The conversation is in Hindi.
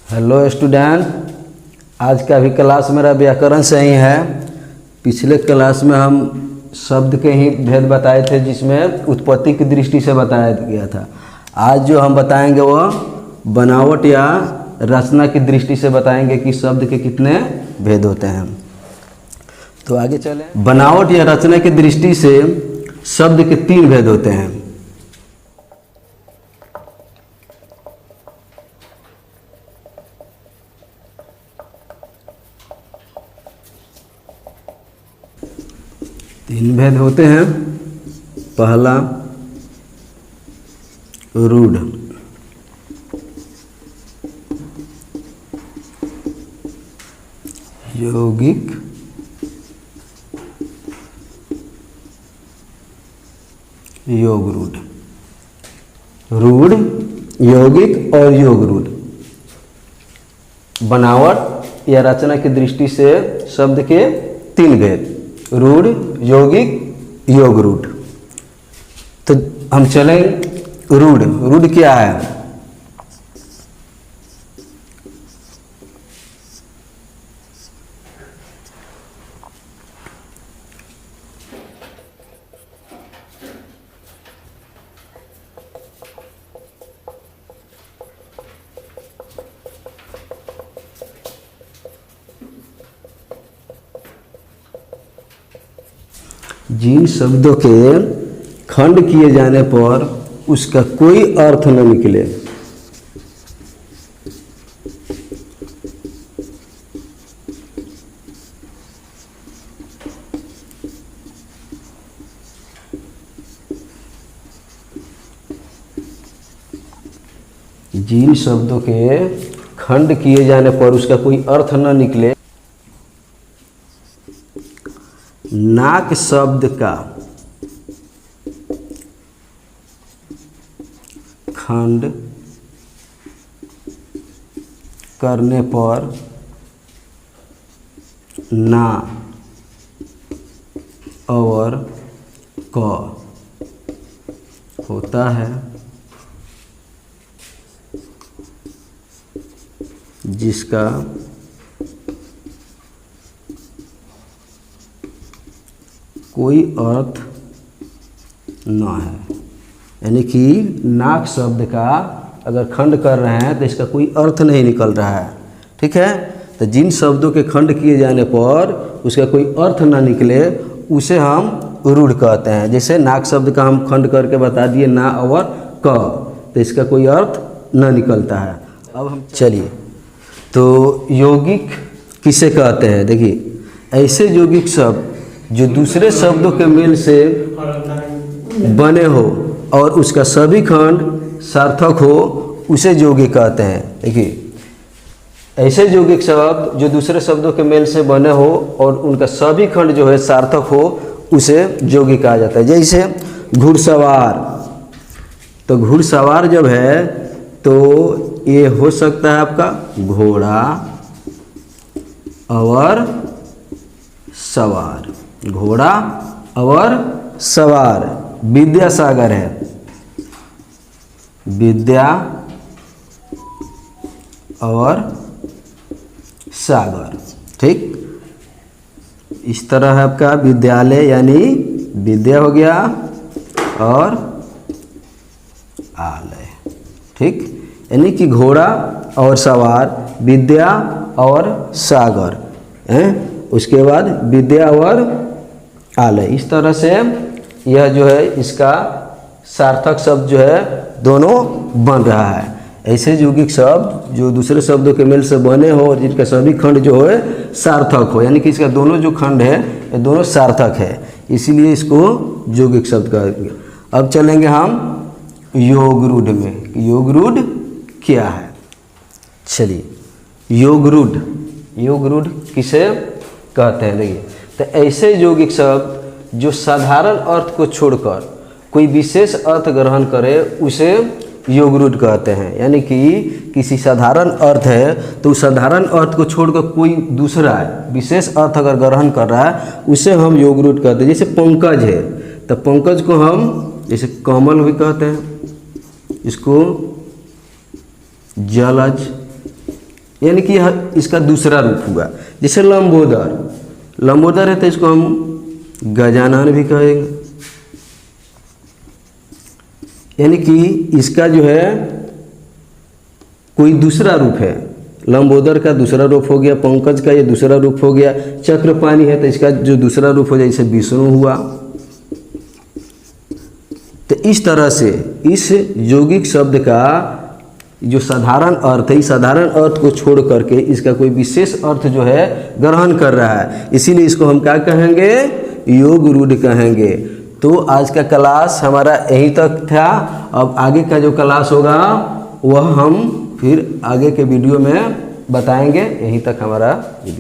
हेलो स्टूडेंट, आज का भी क्लास मेरा व्याकरण से ही है। पिछले क्लास में हम शब्द के ही भेद बताए थे, जिसमें उत्पत्ति की दृष्टि से बताया गया था। आज जो हम बताएंगे वह बनावट या रचना की दृष्टि से बताएंगे कि शब्द के कितने भेद होते हैं। तो आगे चलें। बनावट या रचना की दृष्टि से शब्द के 3 भेद होते हैं। तीन भेद होते हैं। पहला रूढ़, यौगिक, योग रूढ़। रूढ़, यौगिक और योग रूढ़ बनावट या रचना की दृष्टि से शब्द के 3 भेद: रूढ़, यौगिक, योग रूढ़। तो हम चलें रूढ़। रूढ़ क्या है? जिन शब्दों के खंड किए जाने पर उसका कोई अर्थ न निकले, जिन शब्दों के खंड किए जाने पर उसका कोई अर्थ न निकले, नाक शब्द का खंड करने पर ना और क होता है, जिसका कोई अर्थ न है। यानी कि नाक शब्द का अगर खंड कर रहे हैं तो इसका कोई अर्थ नहीं निकल रहा है। ठीक है। तो जिन शब्दों के खंड किए जाने पर उसका कोई अर्थ ना निकले उसे हम रूढ़ कहते हैं। जैसे नाक शब्द का हम खंड करके बता दिए ना और क, तो इसका कोई अर्थ न निकलता है। अब हम चलिए, तो यौगिक किसे कहते हैं? देखिए, ऐसे यौगिक शब्द जो दूसरे शब्दों के मेल से बने हो और उसका सभी खंड सार्थक हो, उसे यौगिक कहते हैं। देखिए, ऐसे यौगिक शब्द जो दूसरे शब्दों के मेल से बने हो और उनका सभी खंड जो है सार्थक हो, उसे यौगिक कहा जाता है। जैसे घुड़सवार, तो घुड़सवार जब है तो ये हो सकता है आपका घोड़ा और सवार। घोड़ा और सवार। विद्यासागर है, विद्या और सागर। ठीक, इस तरह है आपका विद्यालय, यानी विद्या हो गया और आलय। ठीक, यानी कि घोड़ा और सवार, विद्या और सागर हैं। उसके बाद विद्या और आलय। इस तरह से यह जो है इसका सार्थक शब्द जो है दोनों बन रहा है। ऐसे यौगिक शब्द जो दूसरे शब्दों के मेल से बने हो और जिनका सभी खंड जो है सार्थक हो, यानी कि इसका दोनों जो खंड है ये दोनों सार्थक है, इसीलिए इसको यौगिक शब्द कहेंगे। अब चलेंगे हम योग रूढ़ में। योग रूढ़ क्या है? चलिए, योग रूढ़, योग रूढ़ किसे कहते हैं? देखिए, तो ऐसे यौगिक शब्द जो साधारण अर्थ को छोड़कर कोई विशेष अर्थ ग्रहण करे उसे योग रूढ़ कहते हैं। यानी कि किसी साधारण अर्थ है तो उस साधारण अर्थ को छोड़कर कोई दूसरा विशेष अर्थ अगर ग्रहण कर रहा है उसे हम योग रूढ़ कहते हैं। जैसे पंकज है, तो पंकज को हम जैसे कमल भी कहते हैं, इसको जलज यानी कि यह इसका दूसरा रूप हुआ। जैसे लंबोदर, लंबोदर है तो इसको हम गजानन भी कहेंगे, यानी कि इसका जो है कोई दूसरा रूप है। लंबोदर का दूसरा रूप हो गया, पंकज का ये दूसरा रूप हो गया, चक्रपाणी है तो इसका जो दूसरा रूप हो जाए इसे विष्णु हुआ। तो इस तरह से इस यौगिक शब्द का जो साधारण अर्थ है, इस साधारण अर्थ को छोड़ करके इसका कोई विशेष अर्थ जो है ग्रहण कर रहा है, इसीलिए इसको हम क्या कहेंगे, योग रूढ़ कहेंगे। तो आज का क्लास हमारा यहीं तक था। अब आगे का जो क्लास होगा वह हम फिर आगे के वीडियो में बताएंगे। यहीं तक हमारा वीडियो।